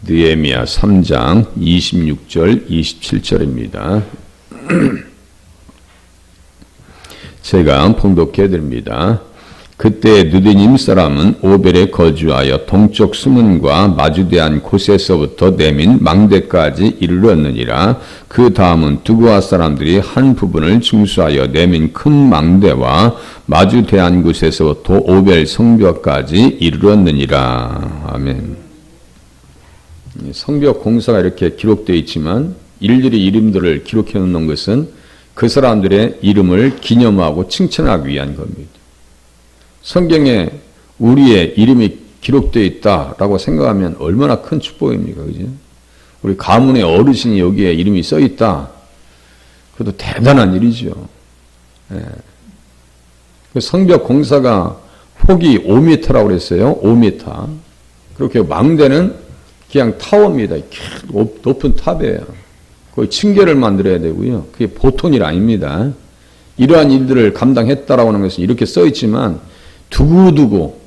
느헤미야 3장 26절 27절입니다. 제가 봉독해 드립니다. 그때 느디님 사람은 오벨에 거주하여 동쪽 수문과 마주대한 곳에서부터 내민 망대까지 이르렀느니라. 그 다음은 두고아 사람들이 한 부분을 중수하여 내민 큰 망대와 마주대한 곳에서부터 오벨 성벽까지 이르렀느니라. 아멘. 성벽 공사가 이렇게 기록되어 있지만 일일이 이름들을 기록해 놓는 것은 그 사람들의 이름을 기념하고 칭찬하기 위한 겁니다. 성경에 우리의 이름이 기록되어 있다라고 생각하면 얼마나 큰 축복입니까? 그죠? 우리 가문의 어르신이 여기에 이름이 써 있다. 그것도 대단한 일이죠. 예. 그 성벽 공사가 폭이 5m라고 그랬어요. 5m. 그렇게 망대는 그냥 타워입니다. 높은 탑이에요. 거의 층계를 만들어야 되고요. 그게 보통 일 아닙니다. 이러한 일들을 감당했다라고 하는 것은 이렇게 써 있지만 두고두고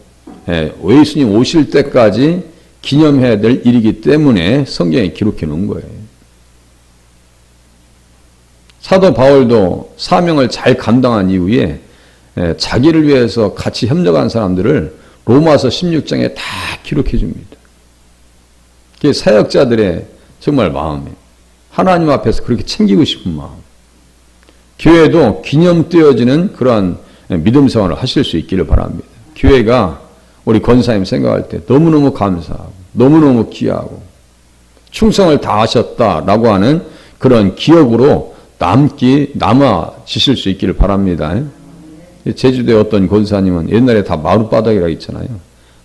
예수님 오실 때까지 기념해야 될 일이기 때문에 성경에 기록해 놓은 거예요. 사도 바울도 사명을 잘 감당한 이후에 자기를 위해서 같이 협력한 사람들을 로마서 16장에 다 기록해 줍니다. 그게 사역자들의 정말 마음이에요. 하나님 앞에서 그렇게 챙기고 싶은 마음. 교회도 기념되어지는 그러한 믿음 생활을 하실 수 있기를 바랍니다. 교회가 우리 권사님 생각할 때 너무너무 감사하고 너무너무 귀하고 충성을 다하셨다라고 하는 그런 기억으로 남아지실 수 있기를 바랍니다. 제주도의 어떤 권사님은 옛날에 다 마룻바닥이라고 있잖아요.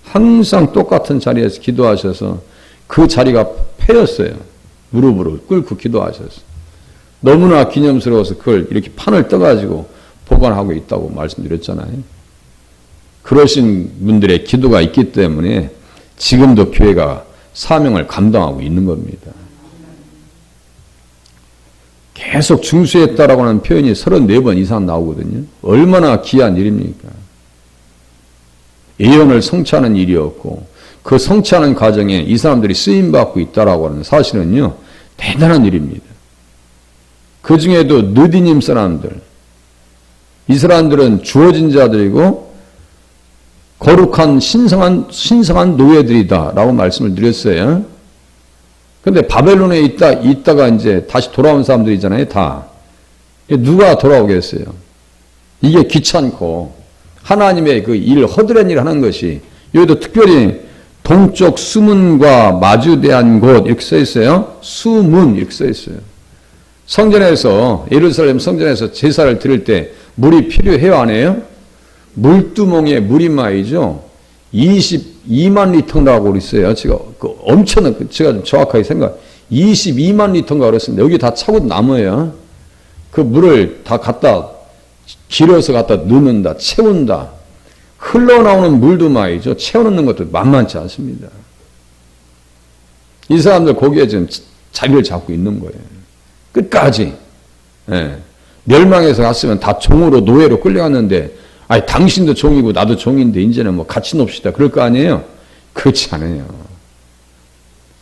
항상 똑같은 자리에서 기도하셔서 그 자리가 패였어요. 무릎으로 꿇고 기도하셨어요. 너무나 기념스러워서 그걸 이렇게 판을 떠가지고 보관하고 있다고 말씀드렸잖아요. 그러신 분들의 기도가 있기 때문에 지금도 교회가 사명을 감당하고 있는 겁니다. 계속 중수했다라고 하는 표현이 34번 이상 나오거든요. 얼마나 귀한 일입니까? 예언을 성취하는 일이었고 그 성취하는 과정에 이 사람들이 쓰임받고 있다라고 하는 사실은요. 대단한 일입니다. 그 중에도 느디님 사람들 이 사람들은 주어진 자들이고 거룩한 신성한 노예들이다라고 말씀을 드렸어요. 그런데 바벨론에 있다가 이제 다시 돌아온 사람들이잖아요. 다. 누가 돌아오겠어요? 이게 귀찮고 하나님의 그 일 허드렛 일 하는 것이 여기도 특별히 동쪽 수문과 마주대한 곳 이렇게 써 있어요. 수문 이렇게 써 있어요. 성전에서 예루살렘 성전에서 제사를 드릴 때 물이 필요해요, 안 해요? 물두멍에 물이 말이죠. 22만 리터라고 그랬어요. 제가 엄청난 제가 좀 정확하게 22만 리터인가 그랬습니다. 여기 다 차고 남아요. 그 물을 다 길어서 갖다 넣는다, 채운다. 흘러나오는 물도 말이죠. 채워넣는 것도 만만치 않습니다. 이 사람들 거기에 지금 자리를 잡고 있는 거예요. 끝까지. 예. 멸망해서 갔으면 다 종으로 노예로 끌려갔는데 아니 당신도 종이고 나도 종인데 이제는 뭐 같이 놉시다. 그럴 거 아니에요? 그렇지 않아요.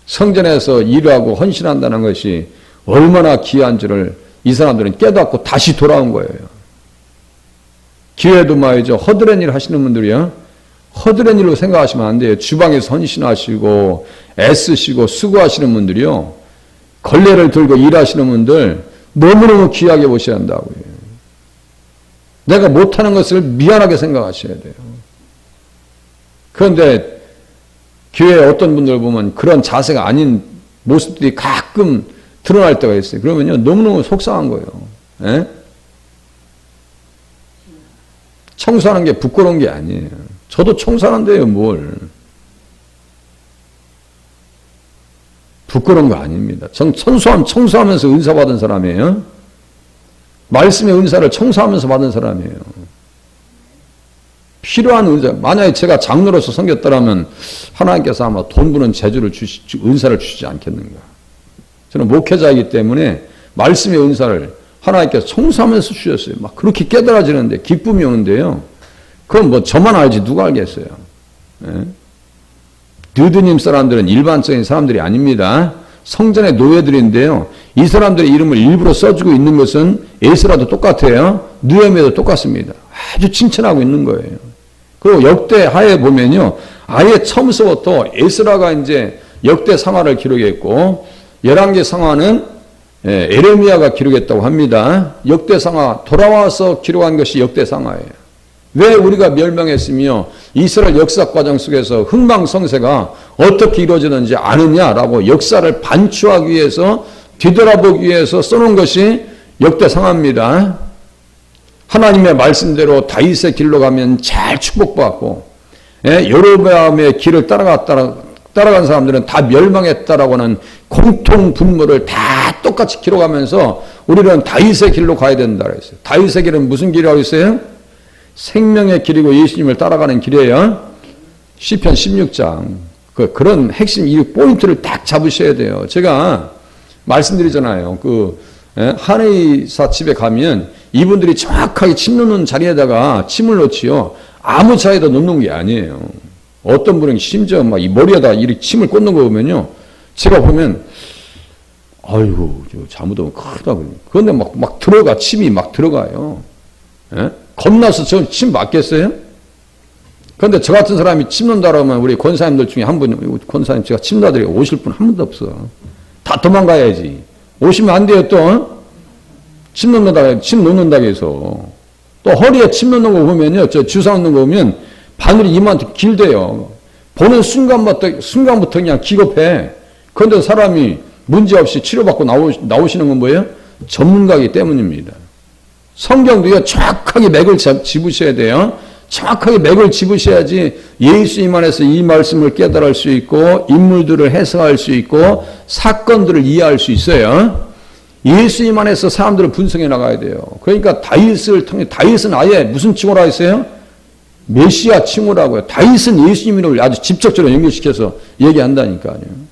성전에서 일하고 헌신한다는 것이 얼마나 귀한 줄을 이 사람들은 깨닫고 다시 돌아온 거예요. 기회도 말이죠. 허드렛 일 하시는 분들이요. 허드렛 일로 생각하시면 안 돼요. 주방에서 헌신하시고 애쓰시고 수고하시는 분들이요. 걸레를 들고 일하시는 분들 너무너무 귀하게 보셔야 한다고요. 내가 못하는 것을 미안하게 생각하셔야 돼요. 그런데 교회에 어떤 분들 보면 그런 자세가 아닌 모습들이 가끔 드러날 때가 있어요. 그러면요 너무너무 속상한 거예요. 에? 청소하는 게 부끄러운 게 아니에요. 저도 청소하는데요, 뭘. 부끄러운 거 아닙니다. 청소하면서 은사 받은 사람이에요. 말씀의 은사를 청소하면서 받은 사람이에요. 필요한 은사. 만약에 제가 장로로서 섬겼더라면 하나님께서 아마 돈 부는 재주를 은사를 주시지 않겠는가. 저는 목회자이기 때문에 말씀의 은사를 하나님께서 청소하면서 주셨어요. 막 그렇게 깨달아지는데 기쁨이 오는데요. 그건 뭐 저만 알지 누가 알겠어요. 예? 느드님 사람들은 일반적인 사람들이 아닙니다. 성전의 노예들인데요. 이 사람들의 이름을 일부러 써주고 있는 것은 에스라도 똑같아요. 느헤미야도 똑같습니다. 아주 칭찬하고 있는 거예요. 그리고 역대 하에 보면요. 아예 처음서부터 에스라가 이제 역대 상하를 기록했고, 열왕기 상하는 에레미야가 기록했다고 합니다. 역대 상하, 돌아와서 기록한 것이 역대 상하예요. 왜 우리가 멸망했으며 이스라엘 역사 과정 속에서 흥망성쇠가 어떻게 이루어지는지 아느냐라고 역사를 반추하기 위해서, 뒤돌아보기 위해서 써놓은 것이 역대 상하입니다. 하나님의 말씀대로 다윗의 길로 가면 잘 축복받고, 여로보암의 길을 따라간 사람들은 다 멸망했다라고 하는 공통 분모를 다 똑같이 기록하면서 우리는 다윗의 길로 가야 된다 그랬어요. 다윗의 길은 무슨 길이라고 했어요? 생명의 길이고 예수님을 따라가는 길이에요. 시편 16장. 그런 핵심 이 포인트를 딱 잡으셔야 돼요. 제가 말씀드리잖아요. 한의사 집에 가면 이분들이 정확하게 침 놓는 자리에다가 침을 놓지요. 아무 자리에다 놓는 게 아니에요. 어떤 분은 심지어 막 이 머리에다 이렇게 침을 꽂는 거 보면요. 제가 보면, 아이고, 잘못하면 크다. 그런데 막 들어가, 침이 막 들어가요. 예? 겁나서 저 침 맞겠어요? 그런데 저 같은 사람이 침 놓는다 그러면 우리 권사님들 중에 한 분, 권사님 제가 침 놔드리고 오실 분 한 분도 없어. 다 도망가야지. 오시면 안 돼요, 또. 침 놓는다고 해서. 또 허리에 침 놓는 거 보면요. 저 주사 놓는 거 보면 바늘이 이만큼 길대요. 보는 순간부터 그냥 기겁해. 그런데 사람이 문제없이 치료받고 나오시는 건 뭐예요? 전문가이기 때문입니다. 성경도요, 정확하게 맥을 집으셔야 돼요. 정확하게 맥을 집으셔야지 예수님 안에서 이 말씀을 깨달을 수 있고, 인물들을 해석할 수 있고, 사건들을 이해할 수 있어요. 예수님 안에서 사람들을 분석해 나가야 돼요. 그러니까 다윗을 통해, 다윗은 아예 무슨 칭호라고 했어요? 메시아 칭호라고요. 다윗은 예수님을 아주 직접적으로 연결시켜서 얘기한다니까요.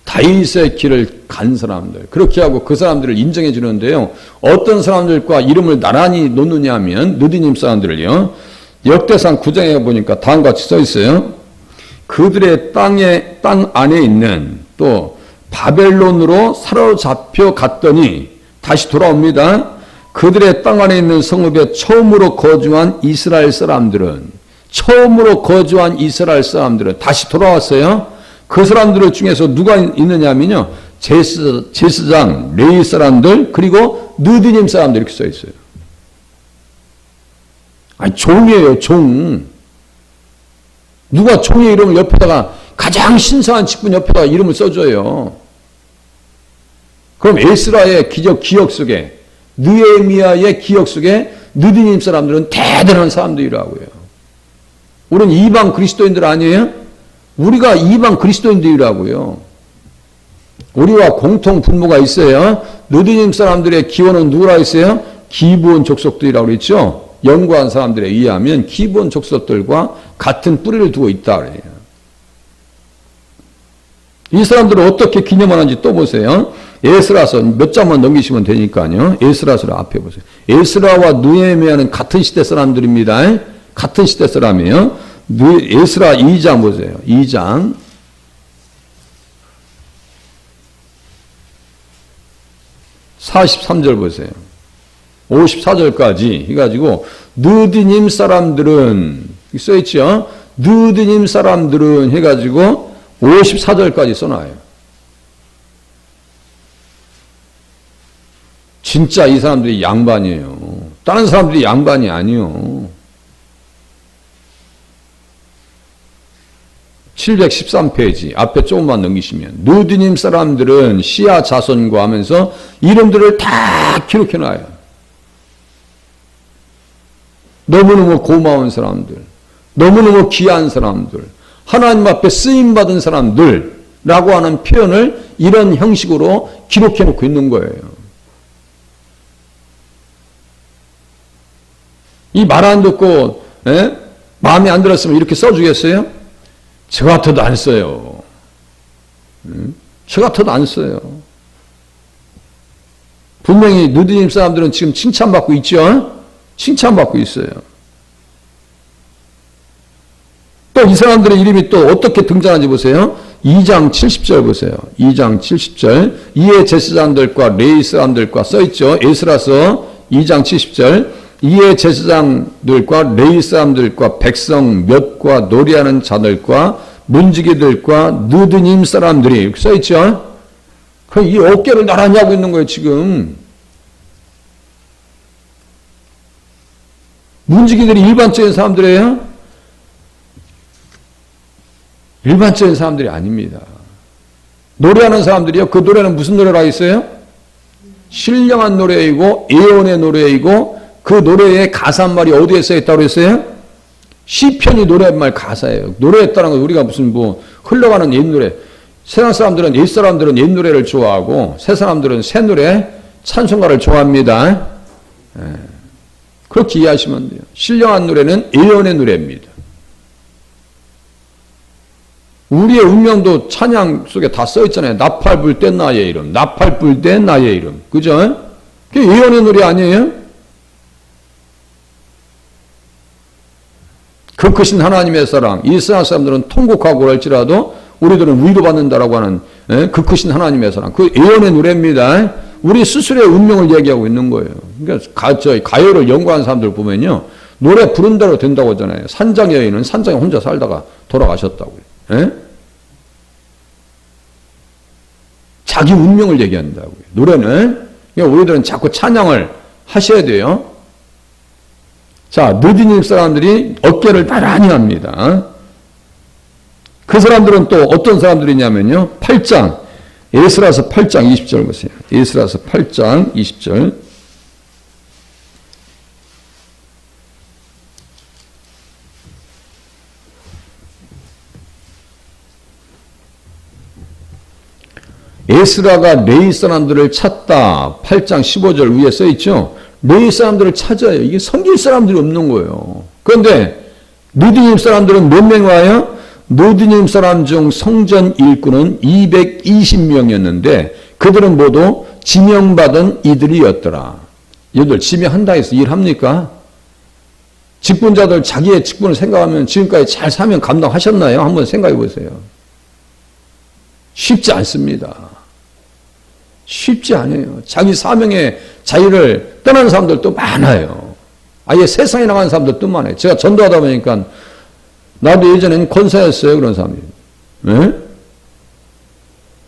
다윗의 길을 간 사람들, 그렇게 하고 그 사람들을 인정해 주는데요. 어떤 사람들과 이름을 나란히 놓느냐 하면 느디님 사람들을요. 역대상 9장에 보니까 다음과 같이 써 있어요. 그들의 땅 안에 있는, 또 바벨론으로 사로잡혀 갔더니 다시 돌아옵니다. 그들의 땅 안에 있는 성읍에 처음으로 거주한 이스라엘 사람들은 다시 돌아왔어요. 그 사람들 중에서 누가 있느냐면요. 제스장, 레위 사람들, 그리고 느디님 사람들 이렇게 써 있어요. 아니, 종이에요, 종. 누가 종의 이름을 옆에다가 가장 신성한 직분 옆에다가 이름을 써줘요. 그럼 에스라의 기억 속에, 느헤미야의 기억 속에 느디님 사람들은 대단한 사람들이라고요. 우리는 이방 그리스도인들 아니에요? 우리가 이방 그리스도인들이라고요. 우리와 공통 분모가 있어요. 느디님 사람들의 기원은 누구라 했어요? 기브온 족속들이라고 그랬죠. 연구한 사람들에 의하면 기브온 족속들과 같은 뿌리를 두고 있다 그래요. 이 사람들을 어떻게 기념하는지 또 보세요. 에스라서 몇 장만 넘기시면 되니까요. 에스라서를 앞에 보세요. 에스라와 느헤미야는 같은 시대 사람들입니다. 같은 시대 사람이에요. 에스라 2장 보세요. 2장 43절 보세요. 54절까지 해가지고 느디님 사람들은 써있죠. 느디님 사람들은 해가지고 54절까지 써놔요. 진짜 이 사람들이 양반이에요. 다른 사람들이 양반이 아니에요. 713페이지 앞에 조금만 넘기시면 느디님 사람들은 시아 자손과 하면서 이름들을 다 기록해놔요. 너무너무 고마운 사람들, 너무너무 귀한 사람들, 하나님 앞에 쓰임받은 사람들라고 하는 표현을 이런 형식으로 기록해놓고 있는 거예요. 이 말 안 듣고 마음에 안 들었으면 이렇게 써주겠어요? 저 같아도 안 써요. 저 같아도 안 써요. 분명히 느디님 사람들은 지금 칭찬받고 있죠? 칭찬받고 있어요. 또 이 사람들의 이름이 또 어떻게 등장하는지 보세요. 2장 70절 보세요. 2장 70절. 이에 제사장들과 레위 사람들과 써있죠. 에스라서 2장 70절. 이에 제사장들과 레위 사람들과 백성 몇과 노래하는 자들과 문지기들과 느드님 사람들이 이렇게 써있죠. 이 어깨를 나란히 하고 있는 거예요, 지금. 문지기들이 일반적인 사람들이에요? 일반적인 사람들이 아닙니다. 노래하는 사람들이요. 그 노래는 무슨 노래라 했어요? 신령한 노래이고 예언의 노래이고 그 노래의 가사말이 어디에 써있다고 했어요? 시편이 노래말 가사예요. 노래했다는 건 우리가 무슨 뭐 흘러가는 옛 노래. 세상 사람들은 옛 사람들은 옛 노래를 좋아하고 새 사람들은 새 노래 찬송가를 좋아합니다. 그렇게 이해하시면 돼요. 신령한 노래는 예언의 노래입니다. 우리의 운명도 찬양 속에 다 써있잖아요. 나팔 불 때 나의 이름, 나팔 불 때 나의 이름. 그죠? 그게 예언의 노래 아니에요? 그 크신 하나님의 사랑, 이 세상 사람들은 통곡하고 할지라도 우리들은 위로받는다라고 하는 그 크신 하나님의 사랑, 그 예언의 노래입니다. 우리 스스로의 운명을 얘기하고 있는 거예요. 그러니까 가요를 연구하는 사람들 보면요, 노래 부른 대로 된다고 하잖아요. 산장 여인은 산장에 혼자 살다가 돌아가셨다고요. 자기 운명을 얘기한다고요. 노래는. 그러니까 우리들은 자꾸 찬양을 하셔야 돼요. 자, 느디님 사람들이 어깨를 나란히 합니다. 그 사람들은 또 어떤 사람들이냐면요. 8장, 에스라서 8장 20절 보세요. 에스라서 8장 20절. 에스라가 레위 사람들을 찾다. 8장 15절 위에 써있죠. 레위 사람들을 찾아요. 이게 섬길 사람들이 없는 거예요. 그런데 느디님 사람들은 몇 명 와요? 느디님 사람 중 성전 일꾼은 220명이었는데 그들은 모두 지명받은 이들이었더라. 얘들 지명한다 해서 일합니까? 직분자들 자기의 직분을 생각하면 지금까지 잘 사면 감당하셨나요? 한번 생각해 보세요. 쉽지 않습니다. 쉽지 않아요. 자기 사명의 자유를 떠나는 사람들도 많아요. 아예 세상에 나가는 사람들도 많아요. 제가 전도하다 보니까 나도 예전에는 권사였어요. 그런 사람들이. 네?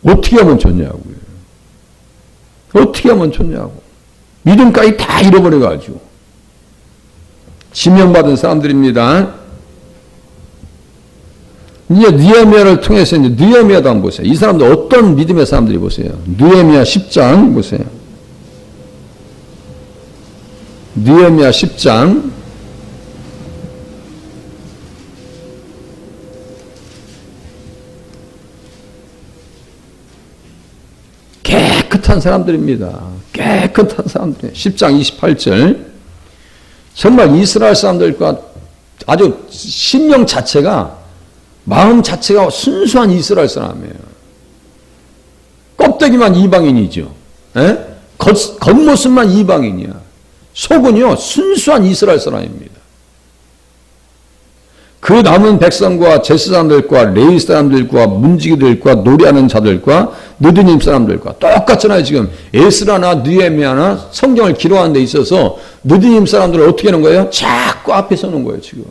어떻게 하면 좋냐고요. 어떻게 하면 좋냐고. 믿음까지 다 잃어버려가지고. 지명받은 사람들입니다. 이제 느헤미야를 통해서 이제 느헤미야도 한번 보세요. 이 사람들 어떤 믿음의 사람들이 보세요. 느헤미야 10장 보세요. 느헤미야 10장 깨끗한 사람들입니다. 깨끗한 사람들. 10장 28절. 정말 이스라엘 사람들과 아주 신령 자체가 마음 자체가 순수한 이스라엘 사람이에요. 껍데기만 이방인이죠. 겉모습만 이방인이야. 속은요 순수한 이스라엘 사람입니다. 그 남은 백성과 제사장들과 레위 사람들과 문지기들과 노래하는 자들과 느드님 사람들과 똑같잖아요. 지금 에스라나 느헤미야나 성경을 기록하는 데 있어서 느드님 사람들을 어떻게 하는 거예요? 자꾸 앞에 서는 거예요. 지금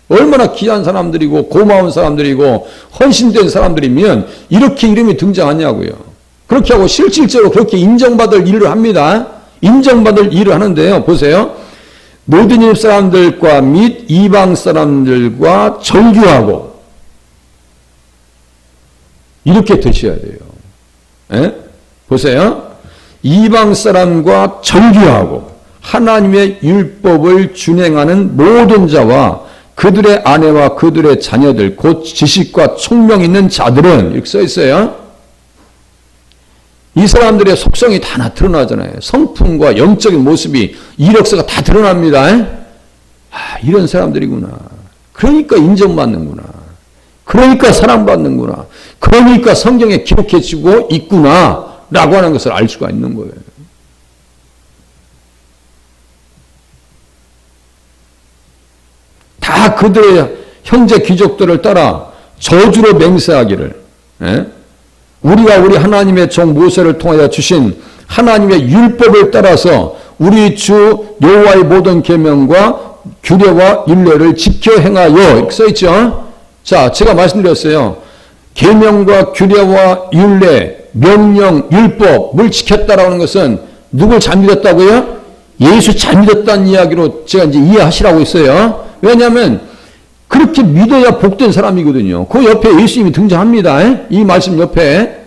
얼마나 귀한 사람들이고 고마운 사람들이고 헌신된 사람들이면 이렇게 이름이 등장하냐고요. 그렇게 하고 실질적으로 그렇게 인정받을 일을 합니다. 인정받을 일을 하는데요. 보세요. 느드님 사람들과 및 이방 사람들과 절규하고 이렇게 되셔야 돼요. 보세요. 이방 사람과 절규하고 하나님의 율법을 준행하는 모든 자와 그들의 아내와 그들의 자녀들 곧 지식과 총명 있는 자들은 이렇게 써 있어요. 이 사람들의 속성이 다 드러나잖아요. 성품과 영적인 모습이 이력서가 다 드러납니다. 이런 사람들이구나. 그러니까 인정받는구나. 그러니까 사랑받는구나. 그러니까 성경에 기록해지고 있구나 라고 하는 것을 알 수가 있는 거예요. 다 그들의 형제 귀족들을 따라 저주로 맹세하기를, 예? 우리가 우리 하나님의 종 모세를 통하여 주신 하나님의 율법을 따라서 우리 주 여호와의 모든 계명과 규례와 율례를 지켜 행하여, 이렇게 써있죠. 자, 제가 말씀드렸어요. 계명과 규례와 율례, 명령, 율법을 지켰다라고 하는 것은 누굴 잘 믿었다고요? 예수 잘 믿었다는 이야기로 제가 이제 이해하시라고 했어요. 왜냐하면 그렇게 믿어야 복된 사람이거든요. 그 옆에 예수님이 등장합니다. 이 말씀 옆에.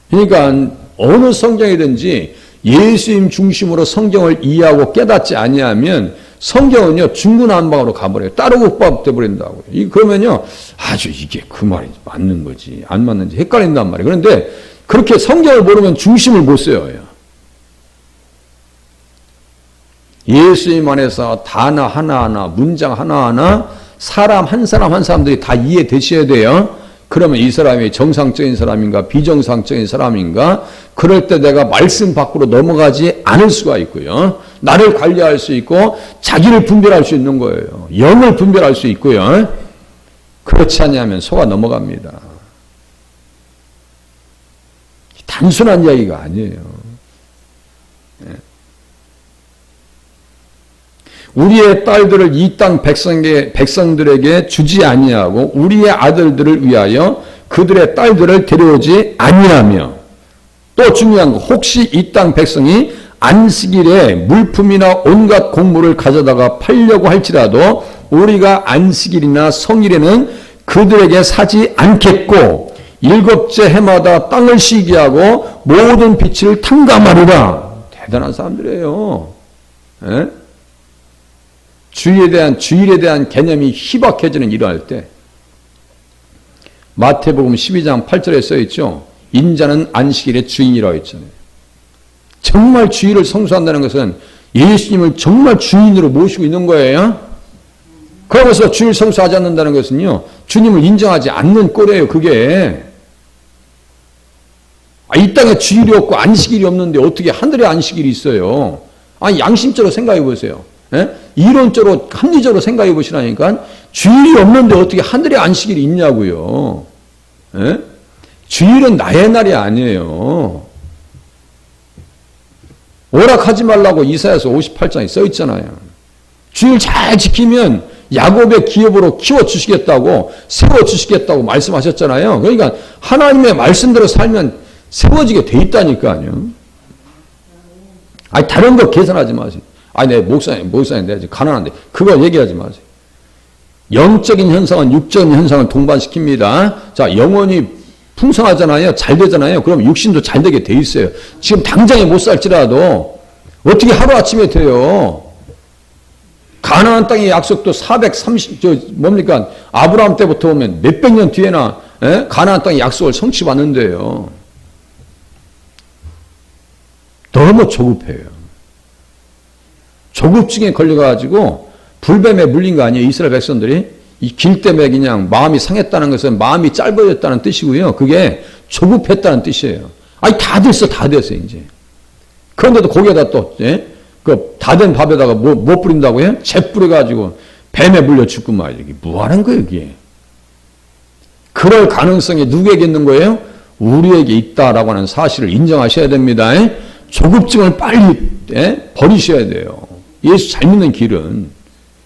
그러니까 어느 성경이든지 예수님 중심으로 성경을 이해하고 깨닫지 아니하면 성경은요 중구난방으로 가버려요. 따로국밥 돼버린다고요. 그러면요 아주 이게 그 말이 맞는 거지 안 맞는지 헷갈린단 말이에요. 그런데 그렇게 성경을 모르면 중심을 못 써요. 예수님 안에서 단어 하나하나, 문장 하나하나, 사람 한 사람들이 다 이해되셔야 돼요. 그러면 이 사람이 정상적인 사람인가, 비정상적인 사람인가, 그럴 때 내가 말씀 밖으로 넘어가지 않을 수가 있고요. 나를 관리할 수 있고, 자기를 분별할 수 있는 거예요. 영을 분별할 수 있고요. 그렇지 않으면 속아 넘어갑니다. 단순한 이야기가 아니에요. 우리의 딸들을 이 땅 백성들에게 주지 아니하고 우리의 아들들을 위하여 그들의 딸들을 데려오지 아니하며, 또 중요한 거, 혹시 이 땅 백성이 안식일에 물품이나 온갖 곡물을 가져다가 팔려고 할지라도 우리가 안식일이나 성일에는 그들에게 사지 않겠고 일곱째 해마다 땅을 쉬게 하고 모든 빛을 탕감하리라. 대단한 사람들이에요. 에? 주일에 대한 개념이 희박해지는 일어날 때, 마태복음 12장 8절에 써있죠. 인자는 안식일의 주인이라고 했잖아요. 정말 주일을 성수한다는 것은 예수님을 정말 주인으로 모시고 있는 거예요. 그러면서 주일 성수하지 않는다는 것은요, 주님을 인정하지 않는 꼴이에요, 그게. 이 땅에 주일이 없고 안식일이 없는데 어떻게 하늘에 안식일이 있어요? 아니, 양심적으로 생각해 보세요. 예? 이론적으로 합리적으로 생각해 보시라니까. 주일이 없는데 어떻게 하늘에 안식일이 있냐고요. 예? 주일은 나의 날이 아니에요. 오락하지 말라고 이사야서 58장에 써 있잖아요. 주일 잘 지키면 야곱의 기업으로 키워주시겠다고, 세워주시겠다고 말씀하셨잖아요. 그러니까 하나님의 말씀대로 살면 세워지게 돼 있다니까요. 아니, 다른 거 계산하지 마세요. 아니, 내 목사님, 내가 지금 가난한데. 그거 얘기하지 마세요. 영적인 현상은 육적인 현상을 동반시킵니다. 자, 영혼이 풍성하잖아요. 잘 되잖아요. 그럼 육신도 잘 되게 돼 있어요. 지금 당장에 못 살지라도 어떻게 하루아침에 돼요? 가나안 땅의 약속도 430, 아브라함 때부터 오면 몇백 년 뒤에나 가나안 땅의 약속을 성취받는데요. 너무 조급해요. 조급증에 걸려가지고 불뱀에 물린 거 아니에요, 이스라엘 백성들이? 이 길 때문에 그냥 마음이 상했다는 것은 마음이 짧아졌다는 뜻이고요. 그게 조급했다는 뜻이에요. 아니, 다 됐어, 이제. 그런데도 거기에다 또, 다 된 밥에다가 뭐 뿌린다고요? 재 뿌려가지고 뱀에 물려 죽고 말이야. 이게 뭐 하는 거예요, 이게? 그럴 가능성이 누구에게 있는 거예요? 우리에게 있다라고 하는 사실을 인정하셔야 됩니다. 조급증을 빨리 버리셔야 돼요. 예수 잘 믿는 길은.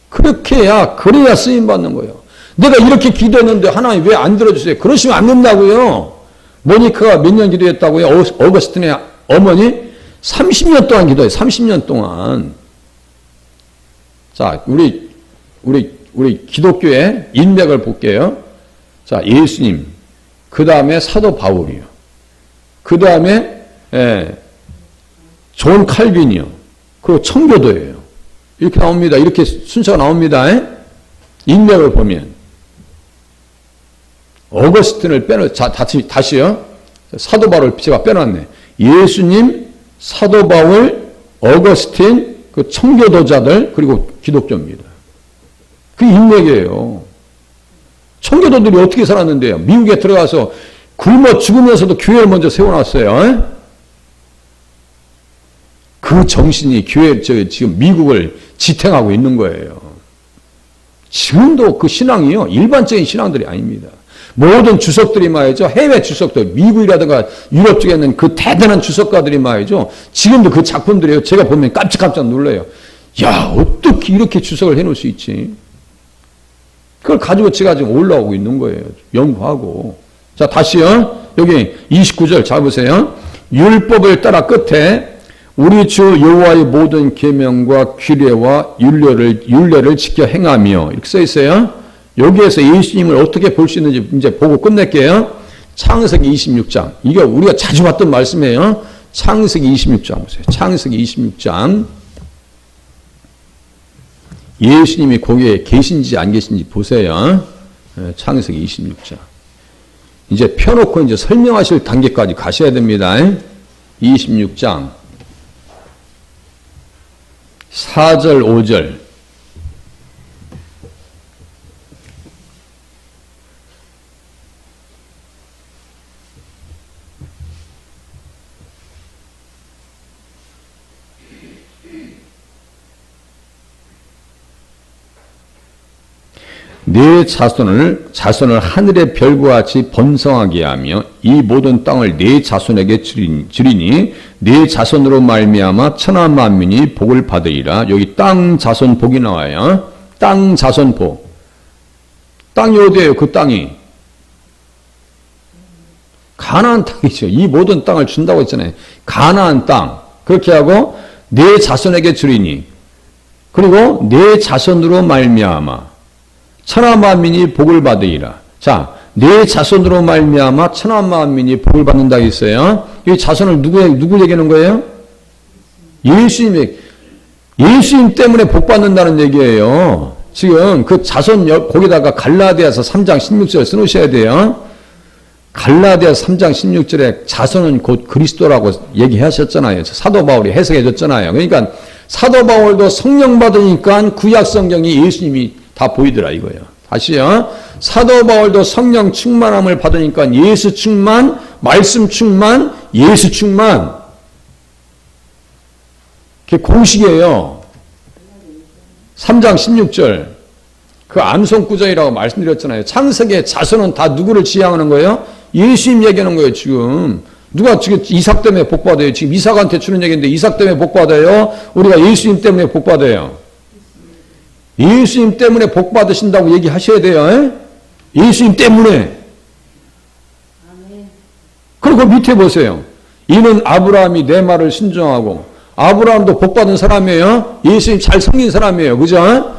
그래야 쓰임받는 거예요. 내가 이렇게 기도했는데 하나님 왜 안 들어주세요? 그러시면 안 된다고요. 모니카가 몇 년 기도했다고요? 어거스틴의 어머니? 30년 동안 기도해요. 30년 동안. 자, 우리 기독교의 인맥을 볼게요. 자, 예수님. 그 다음에 사도 바울이요. 그 다음에, 존 칼빈이요. 그리고 청교도예요. 이렇게 나옵니다. 이렇게 순서가 나옵니다. 인맥을 보면. 어거스틴을 다시요. 사도 바울을 제가 빼놨네. 예수님, 사도 바울, 어거스틴, 그 청교도자들, 그리고 기독교입니다. 그 인맥이에요. 청교도들이 어떻게 살았는데요? 미국에 들어가서 굶어 죽으면서도 교회를 먼저 세워놨어요. 그 정신이 지금 미국을 지탱하고 있는 거예요. 지금도 그 신앙이요, 일반적인 신앙들이 아닙니다. 모든 주석들이 말이죠, 해외 주석들, 미국이라든가 유럽 쪽에 있는 그 대단한 주석가들이 말이죠, 지금도 그 작품들이요, 제가 보면 깜짝깜짝 놀라요. 야, 어떻게 이렇게 주석을 해놓을 수 있지? 그걸 가지고 제가 지금 올라오고 있는 거예요. 연구하고. 자, 다시요. 여기 29절 잘 보세요. 율법을 따라 끝에 우리 주 여호와의 모든 계명과 규례와 율례를 지켜 행하며 이렇게 써 있어요. 여기에서 예수님을 어떻게 볼 수 있는지 이제 보고 끝낼게요. 창세기 26장. 이게 우리가 자주 봤던 말씀이에요. 창세기 26장 보세요. 창세기 26장. 예수님이 거기에 계신지 안 계신지 보세요. 창세기 26장. 이제 펴놓고 이제 설명하실 단계까지 가셔야 됩니다. 26장. 4절, 5절. 네 자손을 하늘의 별과 같이 번성하게 하며 이 모든 땅을 네 자손에게 주리니 네 자손으로 말미암아 천하 만민이 복을 받으리라. 여기 땅 자손 복이 나와요. 땅 자손 복. 땅이 어디예요? 그 땅이 가나안 땅이죠. 이 모든 땅을 준다고 했잖아요. 가나안 땅. 그렇게 하고 네 자손에게 주리니 그리고 네 자손으로 말미암아 천하 만민이 복을 받으리라. 자, 네 자손으로 말미암아 천하 만민이 복을 받는다 했어요. 이 자손을 누구 얘기하는 거예요? 예수님 때문에 복 받는다는 얘기예요. 지금 그 자손 거기다가 갈라디아서 3장 16절 써놓으셔야 돼요. 갈라디아서 3장 16절에 자손은 곧 그리스도라고 얘기하셨잖아요. 사도 바울이 해석해 줬잖아요. 그러니까 사도 바울도 성령 받으니까 구약 성경이 예수님이 다 보이더라 이거예요. 다시요. 사도 바울도 성령 충만함을 받으니까 예수 충만, 말씀 충만, 예수 충만. 그게 공식이에요. 3장 16절. 그 암송구절이라고 말씀드렸잖아요. 창세기의 자손은 다 누구를 지향하는 거예요? 예수님 얘기하는 거예요, 지금. 누가 지금 이삭 때문에 복 받아요? 지금 이삭한테 주는 얘기인데 이삭 때문에 복 받아요? 우리가 예수님 때문에 복 받아요? 예수님 때문에 복 받으신다고 얘기하셔야 돼요. 예수님 때문에. 그리고 밑에 보세요. 이는 아브라함이 내 말을 순종하고 아브라함도 복 받은 사람이에요. 예수님 잘 섬긴 사람이에요. 그죠?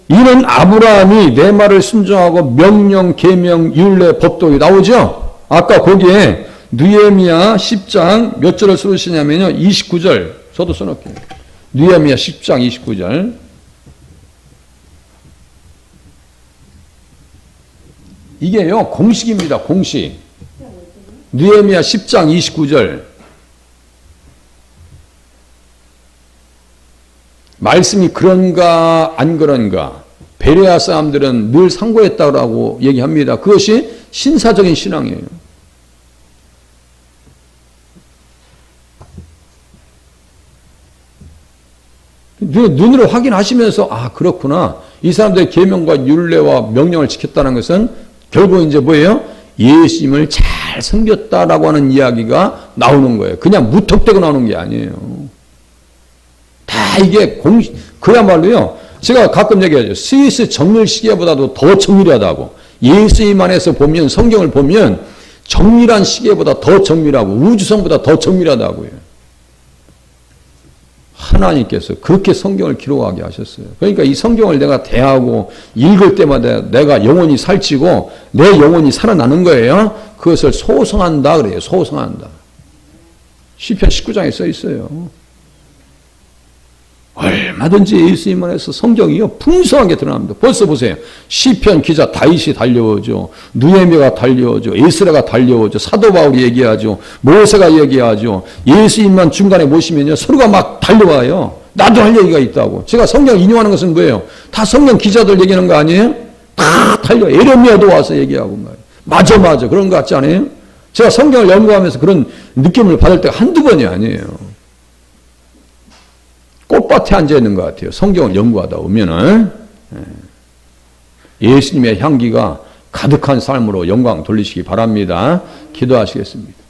이는 아브라함이 내 말을 순종하고 명령, 계명, 율례, 법도가 나오죠? 아까 거기에 느헤미야 10장 몇 절을 쓰시냐면요. 29절. 저도 써놓을게요. 느헤미야 10장 29절. 이게요, 공식입니다, 공식. 느헤미야 10장 29절. 말씀이 그런가, 안 그런가. 베레아 사람들은 늘 상고했다고 얘기합니다. 그것이 신사적인 신앙이에요. 눈으로 확인하시면서, 아, 그렇구나. 이 사람들의 계명과 율례와 명령을 지켰다는 것은 결국 이제 뭐예요? 예수님을 잘 섬겼다라고 하는 이야기가 나오는 거예요. 그냥 무턱대고 나오는 게 아니에요. 다 이게 그야말로요. 제가 가끔 얘기하죠. 스위스 정밀 시계보다도 더 정밀하다고. 예수님 안에서 보면, 성경을 보면 정밀한 시계보다 더 정밀하고 우주선보다 더 정밀하다고요. 하나님께서 그렇게 성경을 기록하게 하셨어요. 그러니까 이 성경을 내가 대하고 읽을 때마다 내가 영혼이 살찌고 내 영혼이 살아나는 거예요. 그것을 소성한다 그래요. 소성한다. 시편 19장에 써 있어요. 얼마든지 예수님 안에서 성경이요 풍성하게 드러납니다. 벌써 보세요. 시편 기자 다윗이 달려오죠. 느헤미야가 달려오죠. 에스라가 달려오죠. 사도 바울이 얘기하죠. 모세가 얘기하죠. 예수님만 중간에 모시면요 서로가 막 달려와요. 나도 할 얘기가 있다고. 제가 성경 인용하는 것은 뭐예요? 다 성경 기자들 얘기하는 거 아니에요? 다 달려. 에레미야도 와서 얘기하고 말이에요. 맞아 그런 거 같지 않아요? 제가 성경을 연구하면서 그런 느낌을 받을 때가 한두 번이 아니에요. 꽃밭에 앉아 있는 것 같아요. 성경을 연구하다 보면은. 예수님의 향기가 가득한 삶으로 영광 돌리시기 바랍니다. 기도하시겠습니다.